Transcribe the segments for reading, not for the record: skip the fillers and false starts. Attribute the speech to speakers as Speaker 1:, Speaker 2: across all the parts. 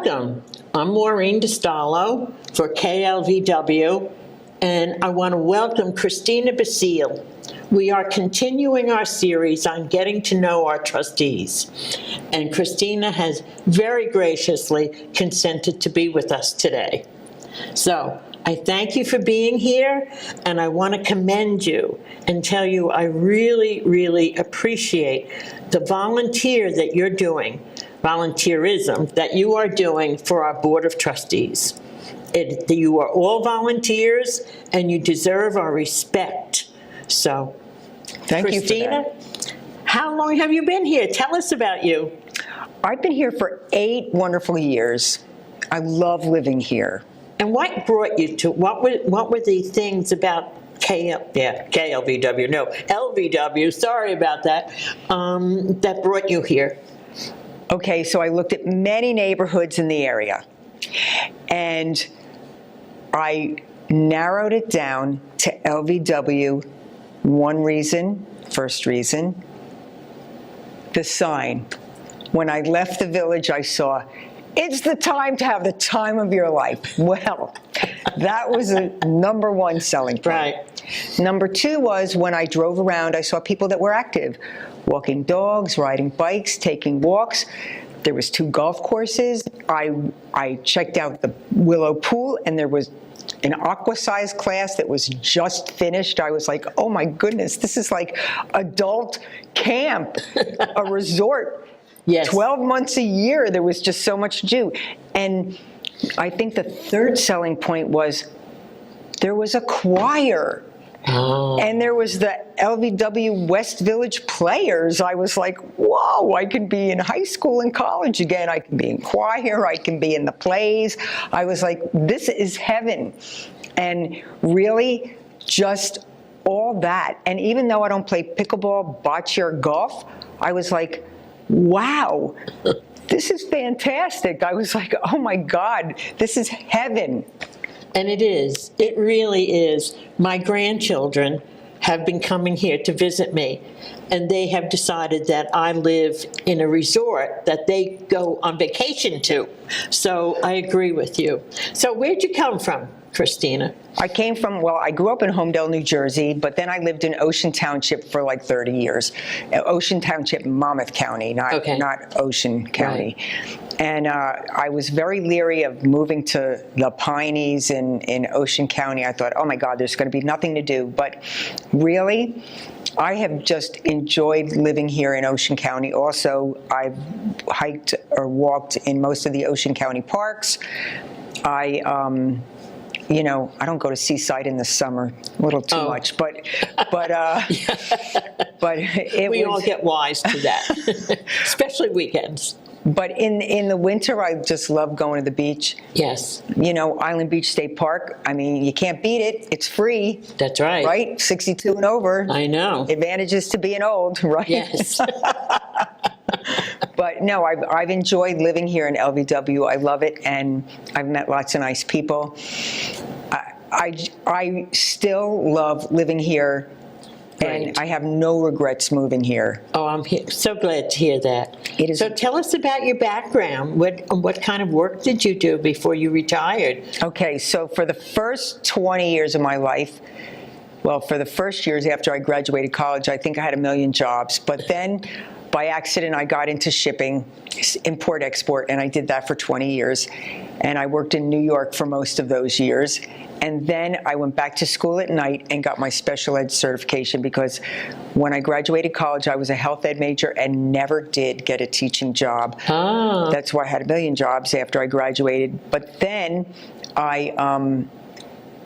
Speaker 1: Welcome. I'm Maureen DiStallo for KLVW, and I want to welcome Christina Basile. We are continuing our series on getting to know our trustees, and Christina has very graciously consented to be with us today. So I thank you for being here, and I want to commend you and tell you I really, really appreciate the volunteerism that you are doing for our Board of Trustees. You are all volunteers, and you deserve our respect. So,
Speaker 2: Thank
Speaker 1: Christina,
Speaker 2: you for that.
Speaker 1: How long have you been here? Tell us about you.
Speaker 2: I've been here for 8 wonderful years. I love living here.
Speaker 1: And what brought you to, what were the things about LVW, sorry about that, that brought you here?
Speaker 2: Okay, so I looked at many neighborhoods in the area, and I narrowed it down to LVW. One reason, first reason, the sign. When I left the village, I saw, "It's the time to have the time of your life." Well, that was a number 1 selling point.
Speaker 1: Right.
Speaker 2: Number 2 was when I drove around, I saw people that were active, walking dogs, riding bikes, taking walks. There was 2 golf courses. I checked out the Willow Pool, and there was an aqua-size class that was just finished. I was like, oh my goodness, this is like adult camp, a resort.
Speaker 1: Yes.
Speaker 2: 12 months a year, there was just so much to do. And I think the 3rd selling point was there was a choir.
Speaker 1: Oh.
Speaker 2: And there was the LVW West Village Players. I was like, whoa, I could be in high school and college again. I can be in choir. I can be in the plays. I was like, this is heaven. And really just all that. And even though I don't play pickleball, bocce, or golf, I was like, wow, this is fantastic. I was like, oh my God, this is heaven.
Speaker 1: And it is. It really is. My grandchildren have been coming here to visit me, and they have decided that I live in a resort that they go on vacation to. So I agree with you. So where'd you come from, Christina?
Speaker 2: I came from, well, I grew up in Homedale, New Jersey, but then I lived in Ocean Township for like 30 years. Ocean Township, Monmouth County, not Ocean County. Right. And I was very leery of moving to the Pineys in Ocean County. I thought, oh my God, there's going to be nothing to do. But really, I have just enjoyed living here in Ocean County. Also, I've hiked or walked in most of the Ocean County parks. You know, I don't go to Seaside in the summer, a little too much, but
Speaker 1: we all get wise to that, especially weekends.
Speaker 2: But in the winter, I just love going to the beach.
Speaker 1: Yes.
Speaker 2: You know, Island Beach State Park, I mean, you can't beat it. It's free.
Speaker 1: That's right.
Speaker 2: Right? 62 and over.
Speaker 1: I know.
Speaker 2: Advantages to being old, right?
Speaker 1: Yes.
Speaker 2: But no, I've enjoyed living here in LVW. I love it, and I've met lots of nice people. I still love living here, and
Speaker 1: Right.
Speaker 2: I have no regrets moving here.
Speaker 1: Oh, I'm so glad to hear that.
Speaker 2: It is.
Speaker 1: So tell us about your background. What kind of work did you do before you retired?
Speaker 2: Okay, so for the first 20 years of my life, well, for the first years after I graduated college, I think I had a million jobs. But then, by accident, I got into shipping, import-export, and I did that for 20 years. And I worked in New York for most of those years. And then I went back to school at night and got my special ed certification, because when I graduated college, I was a health ed major and never did get a teaching job.
Speaker 1: Ah.
Speaker 2: That's why I had a million jobs after I graduated. But then I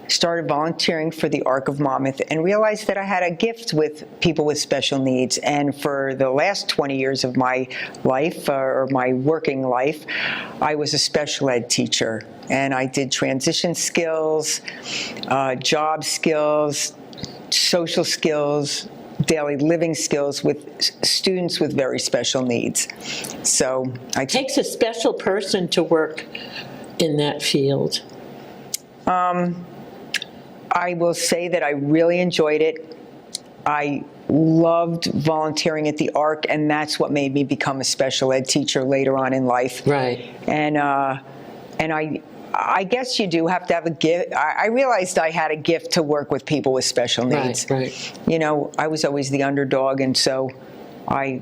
Speaker 2: started volunteering for the Arc of Monmouth and realized that I had a gift with people with special needs. And for the last 20 years of my life, or my working life, I was a special ed teacher. And I did transition skills, job skills, social skills, daily living skills with students with very special needs. So
Speaker 1: it takes a special person to work in that field.
Speaker 2: I will say that I really enjoyed it. I loved volunteering at the ARC, and that's what made me become a special ed teacher later on in life.
Speaker 1: Right.
Speaker 2: And I guess you do have to have a gift. I realized I had a gift to work with people with special needs.
Speaker 1: Right.
Speaker 2: You know, I was always the underdog, and so I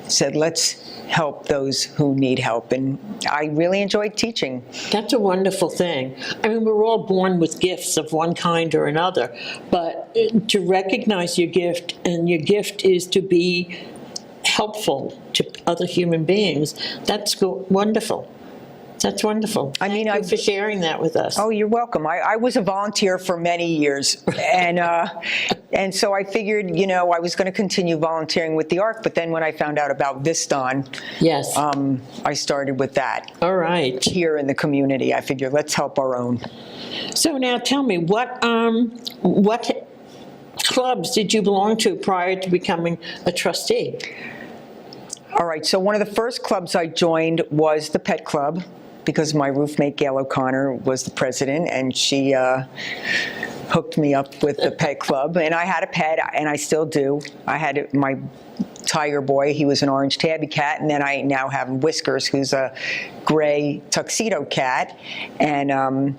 Speaker 2: said, let's help those who need help. And I really enjoyed teaching.
Speaker 1: That's a wonderful thing. I mean, we're all born with gifts of one kind or another, but to recognize your gift, and your gift is to be helpful to other human beings, that's wonderful. That's wonderful.
Speaker 2: I mean,
Speaker 1: Thank you for sharing that with us.
Speaker 2: Oh, you're welcome. I was a volunteer for many years, and so I figured, you know, I was going to continue volunteering with the ARC. But then when I found out about Viston,
Speaker 1: Yes.
Speaker 2: I started with that.
Speaker 1: All right.
Speaker 2: Here in the community, I figured let's help our own.
Speaker 1: So now tell me, what clubs did you belong to prior to becoming a trustee?
Speaker 2: All right. So one of the first clubs I joined was the Pet Club, because my roommate, Gail O'Connor, was the president, and she hooked me up with the Pet Club. And I had a pet, and I still do. I had my Tiger Boy. He was an orange tabby cat, and then I now have Whiskers, who's a gray tuxedo cat. And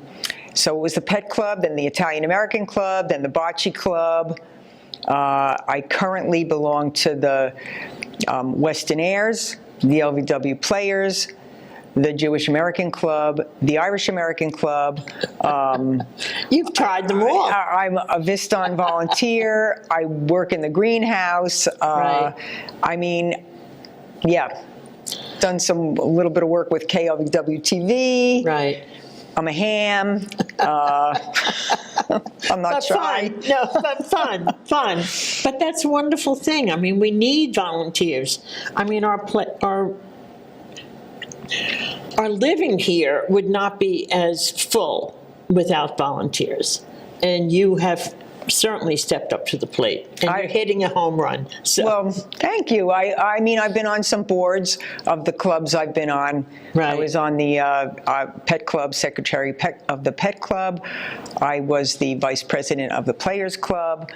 Speaker 2: so it was the Pet Club, then the Italian American Club, then the Bocce Club. I currently belong to the Weston Airs, the LVW Players, the Jewish American Club, the Irish American Club.
Speaker 1: You've tried them all.
Speaker 2: I'm a Viston volunteer. I work in the greenhouse.
Speaker 1: Right.
Speaker 2: I mean, yeah, done a little bit of work with KLVW-TV.
Speaker 1: Right.
Speaker 2: I'm a ham. I'm not
Speaker 1: But
Speaker 2: shy.
Speaker 1: fun. No, but fun. But that's a wonderful thing. I mean, we need volunteers. I mean, our living here would not be as full without volunteers. And you have certainly stepped up to the plate, and you're hitting a home run. So.
Speaker 2: Well, thank you. I mean, I've been on some boards of the clubs I've been on.
Speaker 1: Right.
Speaker 2: I was on the Pet Club, secretary of the Pet Club. I was the vice president of the Players Club.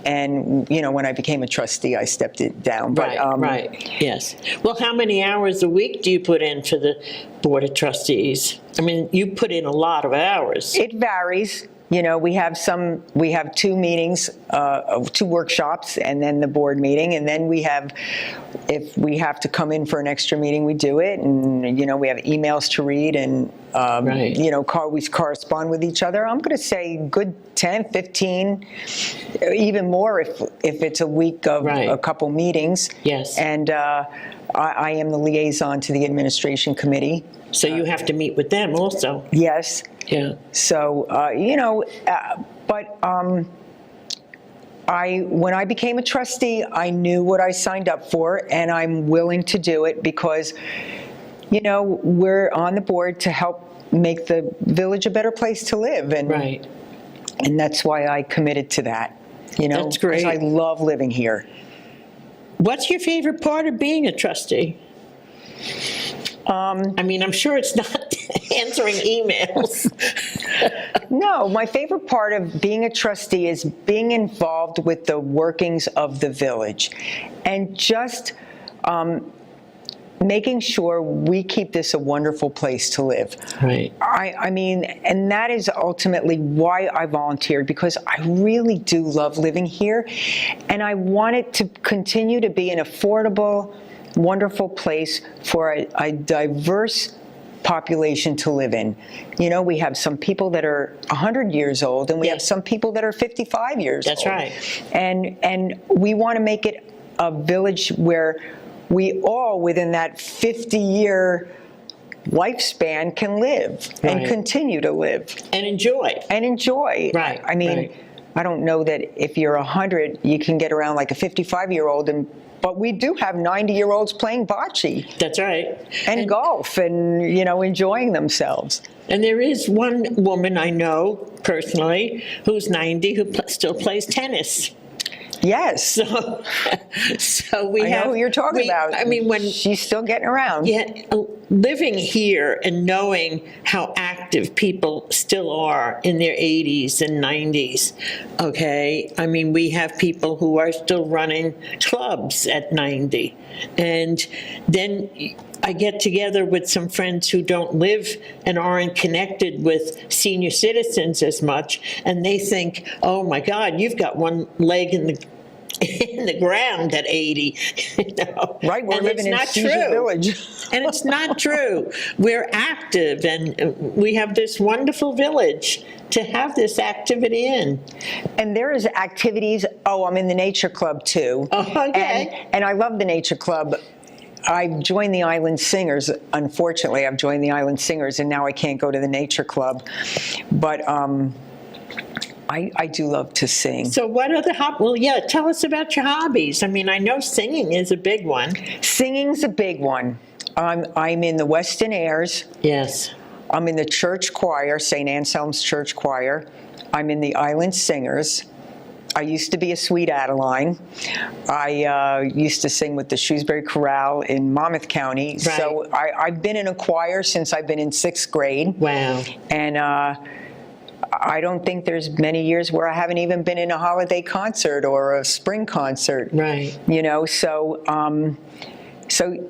Speaker 2: And, you know, when I became a trustee, I stepped it down. But,
Speaker 1: Right, yes. Well, how many hours a week do you put in for the Board of Trustees? I mean, you put in a lot of hours.
Speaker 2: It varies. You know, we have 2 meetings, 2 workshops, and then the board meeting. And then we have, if we have to come in for an extra meeting, we do it. And, you know, we have emails to read, and,
Speaker 1: Right.
Speaker 2: you know, we correspond with each other. I'm going to say good 10, 15, even more if it's a week of
Speaker 1: Right.
Speaker 2: a couple meetings.
Speaker 1: Yes.
Speaker 2: And I am the liaison to the administration committee.
Speaker 1: So you have to meet with them also.
Speaker 2: Yes.
Speaker 1: Yeah.
Speaker 2: So, you know, but when I became a trustee, I knew what I signed up for, and I'm willing to do it because, you know, we're on the board to help make the village a better place to live. And,
Speaker 1: Right.
Speaker 2: and that's why I committed to that, you know.
Speaker 1: That's great.
Speaker 2: Because I love living here.
Speaker 1: What's your favorite part of being a trustee? I mean, I'm sure it's not answering emails.
Speaker 2: No, my favorite part of being a trustee is being involved with the workings of the village and just making sure we keep this a wonderful place to live.
Speaker 1: Right.
Speaker 2: I mean, and that is ultimately why I volunteered, because I really do love living here, and I want it to continue to be an affordable, wonderful place for a diverse population to live in. You know, we have some people that are 100 years old, and we have
Speaker 1: Yes.
Speaker 2: some people that are 55 years old.
Speaker 1: That's right.
Speaker 2: And we want to make it a village where we all, within that 50-year lifespan, can live and
Speaker 1: Right.
Speaker 2: continue to live.
Speaker 1: And enjoy.
Speaker 2: And enjoy.
Speaker 1: Right,
Speaker 2: I mean,
Speaker 1: right.
Speaker 2: I don't know that if you're 100, you can get around like a 55-year-old, but we do have 90-year-olds playing bocce
Speaker 1: That's right.
Speaker 2: and golf and, you know, enjoying themselves.
Speaker 1: And there is one woman I know personally who's 90 who still plays tennis.
Speaker 2: Yes.
Speaker 1: So we
Speaker 2: I
Speaker 1: have.
Speaker 2: know who you're talking about.
Speaker 1: I mean, when
Speaker 2: she's still getting around.
Speaker 1: yeah, living here and knowing how active people still are in their 80s and 90s, okay? I mean, we have people who are still running clubs at 90. And then I get together with some friends who don't live and aren't connected with senior citizens as much, and they think, oh my God, you've got one leg in the ground at 80. You know?
Speaker 2: Right, we're
Speaker 1: And
Speaker 2: living in
Speaker 1: not
Speaker 2: Caesar
Speaker 1: true.
Speaker 2: Village.
Speaker 1: And it's not true. We're active, and we have this wonderful village to have this activity in.
Speaker 2: And there is activities. Oh, I'm in the nature club too.
Speaker 1: Oh, okay.
Speaker 2: And I love the nature club. I've joined the Island Singers. Unfortunately, I've joined the Island Singers, and now I can't go to the nature club. But I do love to sing.
Speaker 1: So what are the well, yeah, tell us about your hobbies. I mean, I know singing is a big one.
Speaker 2: Singing's a big one. I'm in the Weston Airs.
Speaker 1: Yes.
Speaker 2: I'm in the church choir, St. Anselm's Church Choir. I'm in the Island Singers. I used to be a Sweet Adeline. I used to sing with the Shrewsbury Chorale in Monmouth County.
Speaker 1: Right.
Speaker 2: So I've been in a choir since I've been in 6th grade.
Speaker 1: Wow.
Speaker 2: And I don't think there's many years where I haven't even been in a holiday concert or a spring concert.
Speaker 1: Right.
Speaker 2: You know, so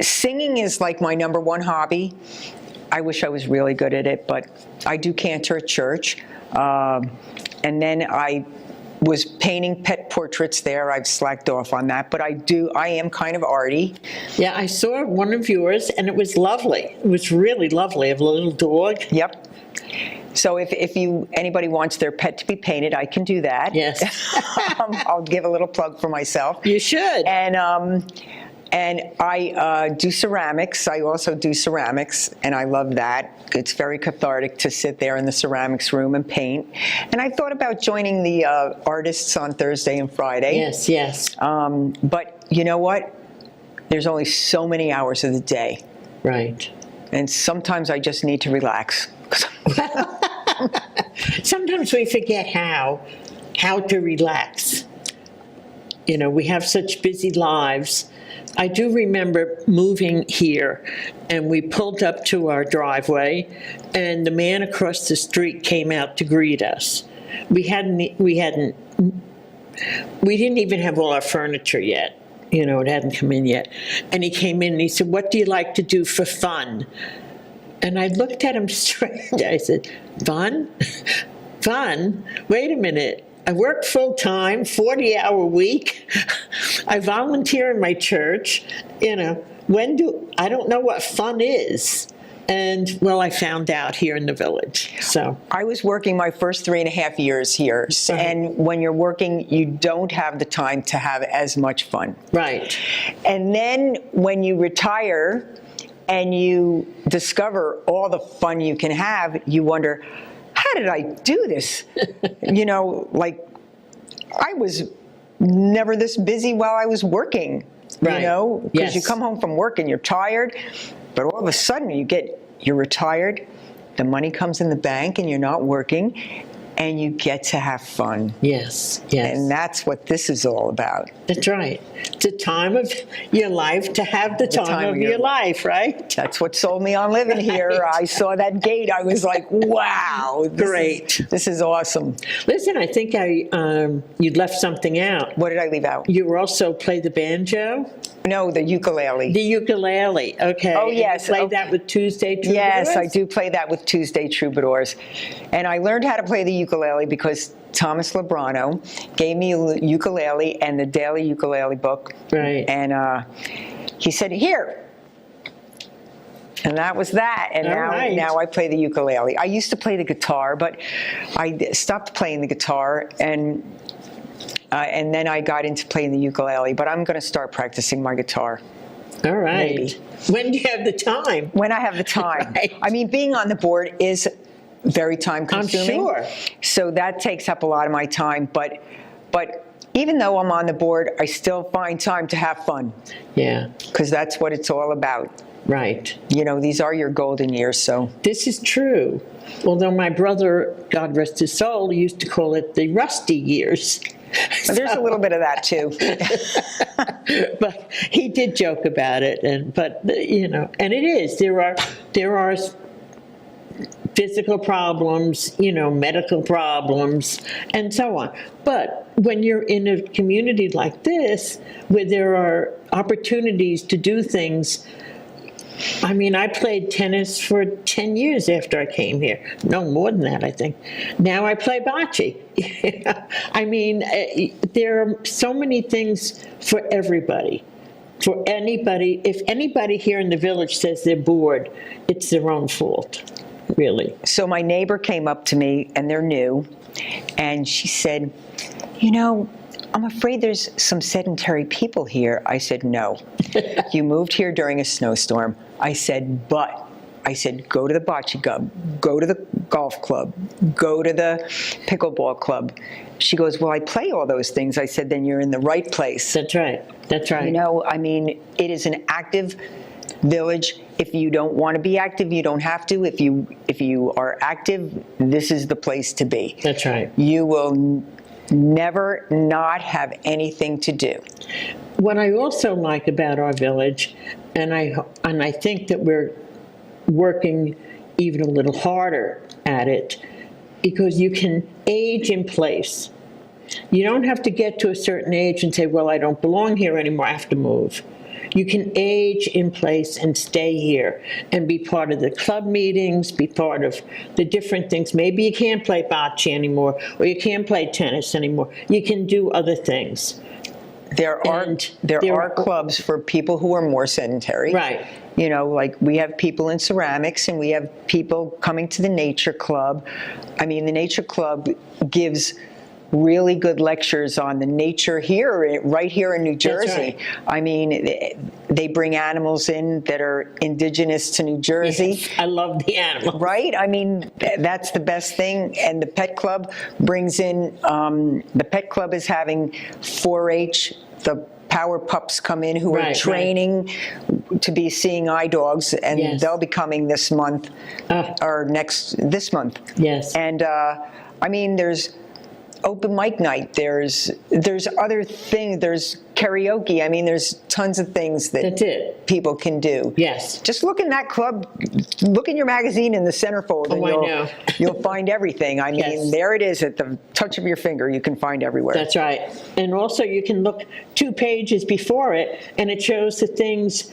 Speaker 2: singing is like my number one hobby. I wish I was really good at it, but I do cantor at church. And then I was painting pet portraits there. I've slacked off on that, but I am kind of arty.
Speaker 1: Yeah, I saw one of yours, and it was lovely. It was really lovely, of a little dog.
Speaker 2: Yep. So if anybody wants their pet to be painted, I can do that.
Speaker 1: Yes.
Speaker 2: I'll give a little plug for myself.
Speaker 1: You should.
Speaker 2: And I do ceramics. I also do ceramics, and I love that. It's very cathartic to sit there in the ceramics room and paint. And I thought about joining the artists on Thursday and Friday.
Speaker 1: Yes, yes.
Speaker 2: But you know what? There's only so many hours of the day.
Speaker 1: Right.
Speaker 2: And sometimes I just need to relax.
Speaker 1: Sometimes we forget how to relax. You know, we have such busy lives. I do remember moving here, and we pulled up to our driveway, and the man across the street came out to greet us. We didn't even have all our furniture yet. You know, it hadn't come in yet. And he came in and he said, "What do you like to do for fun?" And I looked at him straight. I said, "Fun? Fun? Wait a minute. I work full-time, 40-hour week. I volunteer in my church. You know, I don't know what fun is." And, well, I found out here in the village, so.
Speaker 2: I was working my first 3.5 years here.
Speaker 1: Right.
Speaker 2: And when you're working, you don't have the time to have as much fun.
Speaker 1: Right.
Speaker 2: And then when you retire and you discover all the fun you can have, you wonder, how did I do this? You know, like, I was never this busy while I was working,
Speaker 1: Right.
Speaker 2: you know? Because
Speaker 1: Yes.
Speaker 2: you come home from work and you're tired, but all of a sudden you're retired, the money comes in the bank and you're not working, and you get to have fun.
Speaker 1: Yes, yes.
Speaker 2: And that's what this is all about.
Speaker 1: That's right. It's a time of your life to have the time of your life, right?
Speaker 2: That's what sold me on living here.
Speaker 1: Right.
Speaker 2: I saw that gate. I was like, wow.
Speaker 1: Great.
Speaker 2: This is awesome.
Speaker 1: Listen, I think you left something out.
Speaker 2: What did I leave out?
Speaker 1: You also play the banjo?
Speaker 2: No, the ukulele.
Speaker 1: The ukulele, okay.
Speaker 2: Oh,
Speaker 1: And you
Speaker 2: yes.
Speaker 1: play that with Tuesday Troubadours?
Speaker 2: Yes, I do play that with Tuesday Troubadours. And I learned how to play the ukulele because Thomas Lebrano gave me a ukulele and the daily ukulele book.
Speaker 1: Right.
Speaker 2: And he said, here. And that was that. And
Speaker 1: All right.
Speaker 2: now I play the ukulele. I used to play the guitar, but I stopped playing the guitar, and then I got into playing the ukulele. But I'm going to start practicing my guitar.
Speaker 1: All right.
Speaker 2: Maybe.
Speaker 1: When do you have the time?
Speaker 2: When I have the time.
Speaker 1: Right.
Speaker 2: I mean, being on the board is very time consuming.
Speaker 1: I'm sure.
Speaker 2: So that takes up a lot of my time. But even though I'm on the board, I still find time to have fun.
Speaker 1: Yeah.
Speaker 2: Because that's what it's all about.
Speaker 1: Right.
Speaker 2: You know, these are your golden years, so.
Speaker 1: This is true. Although my brother, God rest his soul, used to call it the rusty years.
Speaker 2: But there's a little bit of that too.
Speaker 1: But he did joke about it, and it is, there are physical problems, medical problems, and so on. But when you're in a community like this, where there are opportunities to do things, I played tennis for 10 years after I came here. No, more than that, I think. Now I play bocce. There are so many things for everybody. For anybody, if anybody here in the village says they're bored, it's their own fault, really.
Speaker 2: So my neighbor came up to me, and they're new, and she said, I'm afraid there's some sedentary people here. I said, no. You moved here during a snowstorm. I said, go to the bocce club, go to the golf club, go to the pickleball club. She goes, well, I play all those things. I said, then you're in the right place.
Speaker 1: That's right. That's right.
Speaker 2: It is an active village. If you don't want to be active, you don't have to. If you are active, this is the place to be.
Speaker 1: That's right.
Speaker 2: You will never not have anything to do.
Speaker 1: What I also like about our village, and I think that we're working even a little harder at it, because you can age in place. You don't have to get to a certain age and say, well, I don't belong here anymore, I have to move. You can age in place and stay here and be part of the club meetings, be part of the different things. Maybe you can't play bocce anymore, or you can't play tennis anymore. You can do other things.
Speaker 2: There are clubs for people who are more sedentary.
Speaker 1: Right.
Speaker 2: Like we have people in ceramics, and we have people coming to the nature club. The nature club gives really good lectures on the nature here, right here in New Jersey.
Speaker 1: Right.
Speaker 2: They bring animals in that are indigenous to New Jersey.
Speaker 1: Yes, I love the animals.
Speaker 2: Right? That's the best thing. And the pet club brings in, the pet club is having 4-H, the power pups come in who are training to be seeing eye dogs, and they'll be coming this month, or this month.
Speaker 1: Yes.
Speaker 2: And there's open mic night, there's other things, there's karaoke. There's tons of things that people can do.
Speaker 1: Yes.
Speaker 2: Just look in that club, look in your magazine in the centerfold, and you'll find everything. There it is at the touch of your finger. You can find everywhere.
Speaker 1: That's right. And also you can look 2 pages before it, and it shows the things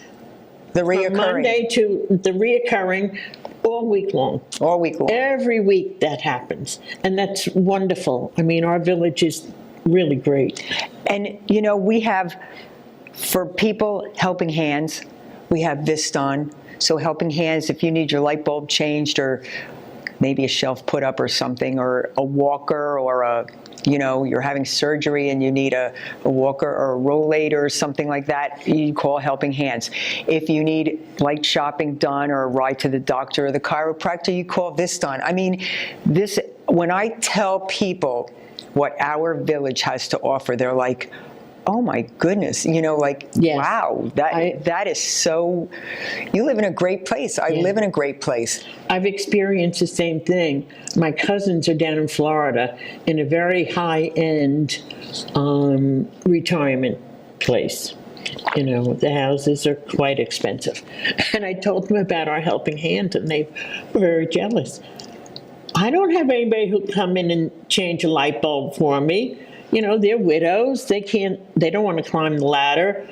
Speaker 1: from Monday to the reoccurring all week long.
Speaker 2: All week long.
Speaker 1: Every week that happens. And that's wonderful. Our village is really great.
Speaker 2: And, we have, for people, Helping Hands, we have Viston. So Helping Hands, if you need your light bulb changed, or maybe a shelf put up or something, or a walker, or you're having surgery and you need a walker or a rollator or something like that, you call Helping Hands. If you need light shopping done, or a ride to the doctor or the chiropractor, you call Viston. When I tell people what our village has to offer, they're like, oh my goodness, wow, that is so, you live in a great place. I live in a great place.
Speaker 1: I've experienced the same thing. My cousins are down in Florida in a very high-end retirement place. The houses are quite expensive. And I told them about our Helping Hand, and they were very jealous. I don't have anybody who come in and change a light bulb for me. They're widows. They don't want to climb the ladder.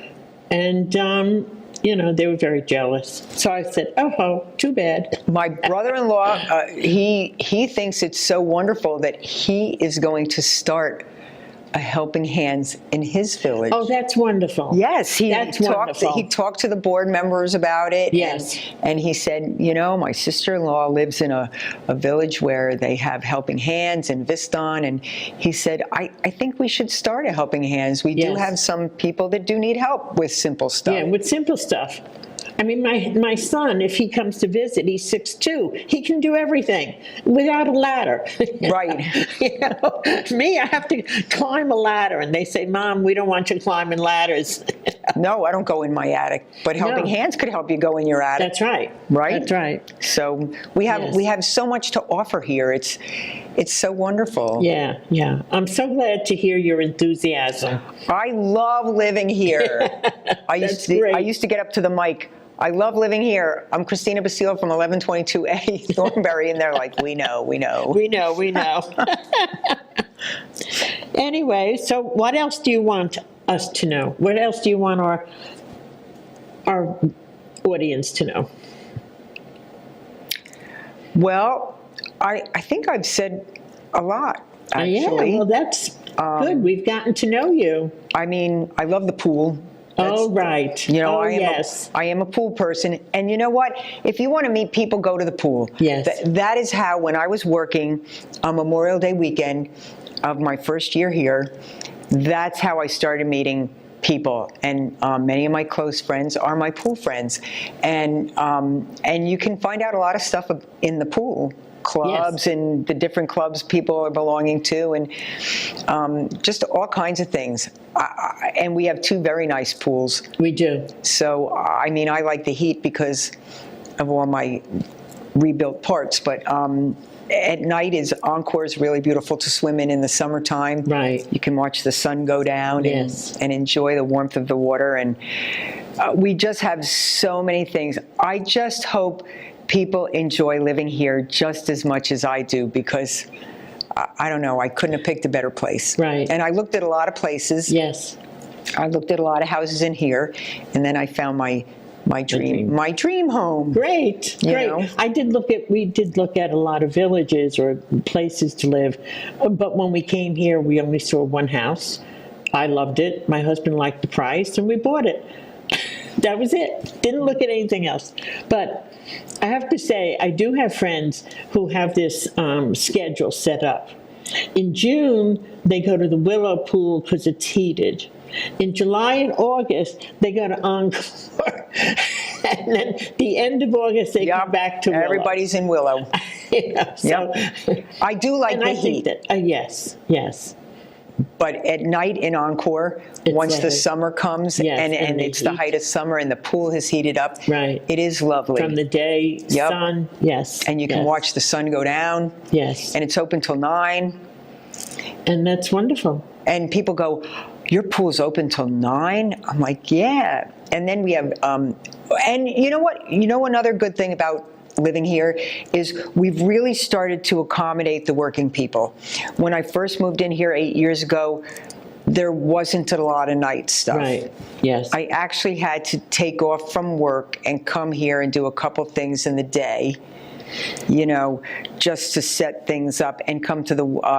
Speaker 1: And, they were very jealous. So I said, oh, too bad.
Speaker 2: My brother-in-law, he thinks it's so wonderful that he is going to start a Helping Hands in his village.
Speaker 1: Oh, that's wonderful.
Speaker 2: Yes, he
Speaker 1: wonderful.
Speaker 2: He talked to the board members about it.
Speaker 1: Yes.
Speaker 2: And he said, my sister-in-law lives in a village where they have Helping Hands and Viston, and he said, I think we should start a Helping Hands. We do have some people that do need help with simple stuff.
Speaker 1: Yeah, with simple stuff. My son, if he comes to visit, he's 6'2". He can do everything without a ladder.
Speaker 2: Right.
Speaker 1: Me, I have to climb a ladder, and they say, Mom, we don't want you climbing ladders.
Speaker 2: No, I don't go in my attic, but Helping
Speaker 1: No.
Speaker 2: Hands could help you go in your attic.
Speaker 1: That's right.
Speaker 2: Right?
Speaker 1: That's right.
Speaker 2: So we have so much to offer here. It's so wonderful.
Speaker 1: Yeah, yeah. I'm so glad to hear your enthusiasm.
Speaker 2: I love living here. I
Speaker 1: great.
Speaker 2: used to get up to the mic. I love living here. I'm Christina Basile from 1122A Thornbury, and they're like, we know.
Speaker 1: We know. Anyway, so what else do you want us to know? What else do you want our audience to know?
Speaker 2: Well, I think I've said a lot, actually.
Speaker 1: Yeah, well, that's good. We've gotten to know you.
Speaker 2: I mean, I love the pool.
Speaker 1: Oh, right.
Speaker 2: You know,
Speaker 1: oh,
Speaker 2: I am a pool person. And you know what? If you want to meet people, go to the pool.
Speaker 1: Yes.
Speaker 2: That is how, when I was working on Memorial Day weekend of my first year here, that's how I started meeting people. And many of my close friends are my pool friends. And you can find out a lot of stuff in the pool. Clubs and the different clubs people are belonging to, and just all kinds of things. And we have two very nice pools.
Speaker 1: We do.
Speaker 2: So, I mean, I like the heat because of all my rebuilt parts, but at night Encore is really beautiful to swim in the summertime.
Speaker 1: Right.
Speaker 2: You can watch the sun go down and enjoy the warmth of the water. And we just have so many things. I just hope people enjoy living here just as much as I do, because I don't know, I couldn't have picked a better place.
Speaker 1: Right.
Speaker 2: And I looked at a lot of places.
Speaker 1: Yes.
Speaker 2: I looked at a lot of houses in here, and then I found my dream home.
Speaker 1: Great.
Speaker 2: You know?
Speaker 1: We did look at a lot of villages or places to live, but when we came here, we only saw one house. I loved it. My husband liked the price, and we bought it. That was it. Didn't look at anything else. But I have to say, I do have friends who have this schedule set up. In June, they go to the Willow Pool because it's heated. In July and August, they go to Encore. And then the end of August, they come back to Willow.
Speaker 2: Everybody's in Willow.
Speaker 1: You know, so,
Speaker 2: I do like
Speaker 1: and
Speaker 2: the
Speaker 1: I
Speaker 2: heat.
Speaker 1: think that, yes.
Speaker 2: But at night in Encore, once the summer comes, and it's the height of summer and the pool has heated up,
Speaker 1: right,
Speaker 2: it is lovely.
Speaker 1: From the day, sun, yes.
Speaker 2: And you can watch the sun go down.
Speaker 1: Yes.
Speaker 2: And it's open till 9.
Speaker 1: And that's wonderful.
Speaker 2: And people go, your pool's open till 9? I'm like, yeah. And then we have, and you know what? You know another good thing about living here is we've really started to accommodate the working people. When I first moved in here 8 years ago, there wasn't a lot of night stuff.
Speaker 1: Right, yes.
Speaker 2: I actually had to take off from work and come here and do a couple things in the day, you know, just to set things up and come to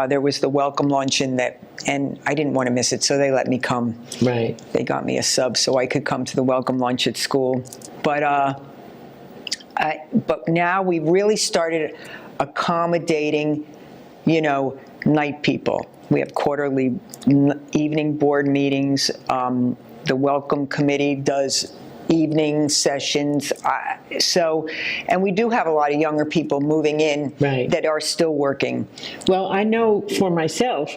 Speaker 2: there was the welcome luncheon and I didn't want to miss it, so they let me come.
Speaker 1: Right.
Speaker 2: They got me a sub so I could come to the welcome lunch at school. But now we really started accommodating, you know, night people. We have quarterly evening board meetings. The welcome committee does evening sessions. And we do have a lot of younger people moving in that are still working.
Speaker 1: Well, I know for myself,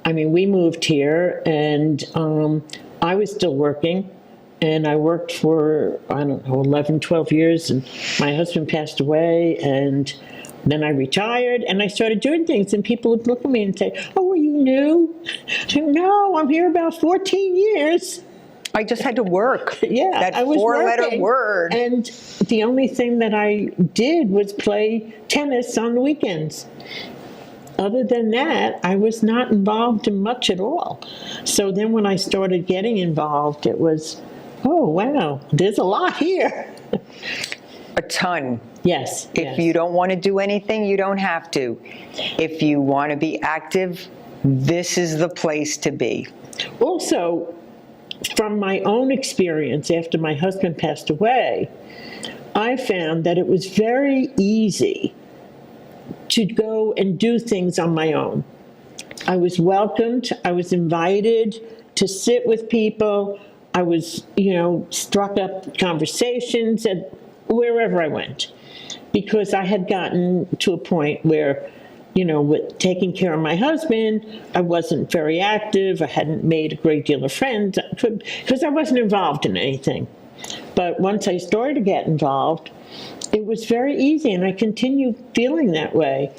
Speaker 1: I mean, we moved here and I was still working. And I worked for, 11, 12 years, and my husband passed away, and then I retired, and I started doing things, and people would look at me and say, oh, are you new? I said, no, I'm here about 14 years.
Speaker 2: I just had to work.
Speaker 1: Yeah,
Speaker 2: that
Speaker 1: I was
Speaker 2: 4-letter word.
Speaker 1: And the only thing that I did was play tennis on the weekends. Other than that, I was not involved in much at all. So then when I started getting involved, it was, oh, wow, there's a lot here.
Speaker 2: A ton.
Speaker 1: Yes.
Speaker 2: If you don't want to do anything, you don't have to. If you want to be active, this is the place to be.
Speaker 1: Also, from my own experience after my husband passed away, I found that it was very easy to go and do things on my own. I was welcomed. I was invited to sit with people. I was, struck up conversations at wherever I went, because I had gotten to a point where with taking care of my husband, I wasn't very active. I hadn't made a great deal of friends because I wasn't involved in anything. But once I started to get involved, it was very easy, and I continue feeling that way.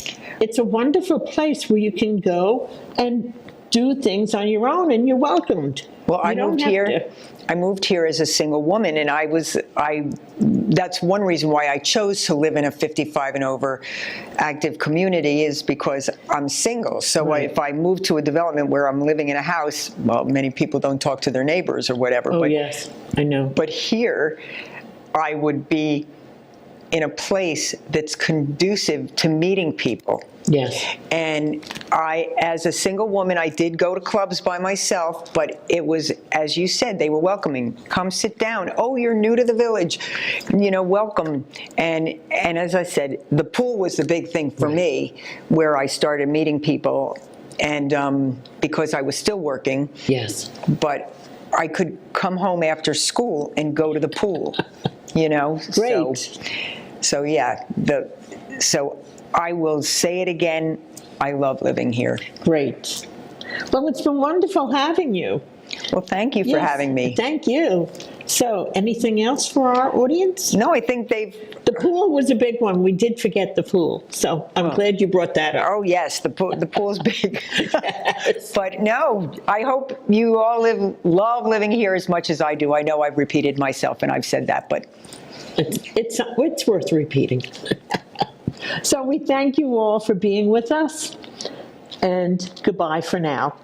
Speaker 1: It's a wonderful place where you can go and do things on your own, and you're welcomed.
Speaker 2: Well, I
Speaker 1: You don't
Speaker 2: moved
Speaker 1: have
Speaker 2: here.
Speaker 1: to-
Speaker 2: I moved here as a single woman, and that's one reason why I chose to live in a 55 and over active community, is because I'm single. So
Speaker 1: Right.
Speaker 2: if I move to a development where I'm living in a house, well, many people don't talk to their neighbors or whatever.
Speaker 1: Oh, yes, I know.
Speaker 2: But here, I would be in a place that's conducive to meeting people.
Speaker 1: Yes.
Speaker 2: And as a single woman, I did go to clubs by myself, but it was, as you said, they were welcoming. Come sit down. Oh, you're new to the village. Welcome. And as I said, the pool was the big thing for me, where I started meeting people, and because I was still working.
Speaker 1: Yes.
Speaker 2: But I could come home after school and go to the pool,
Speaker 1: Great.
Speaker 2: So yeah, so I will say it again, I love living here.
Speaker 1: Great. Well, it's been wonderful having you.
Speaker 2: Well, thank you for
Speaker 1: Yes,
Speaker 2: having me.
Speaker 1: Thank you. So, anything else for our audience?
Speaker 2: No, I think
Speaker 1: The pool was a big one. We did forget the pool. So, I'm glad you brought that up.
Speaker 2: oh yes, the pool's big. But no, I hope you all love living here as much as I do. I know I've repeated myself and I've said that, but
Speaker 1: It's worth repeating. So, we thank you all for being with us, and goodbye for now.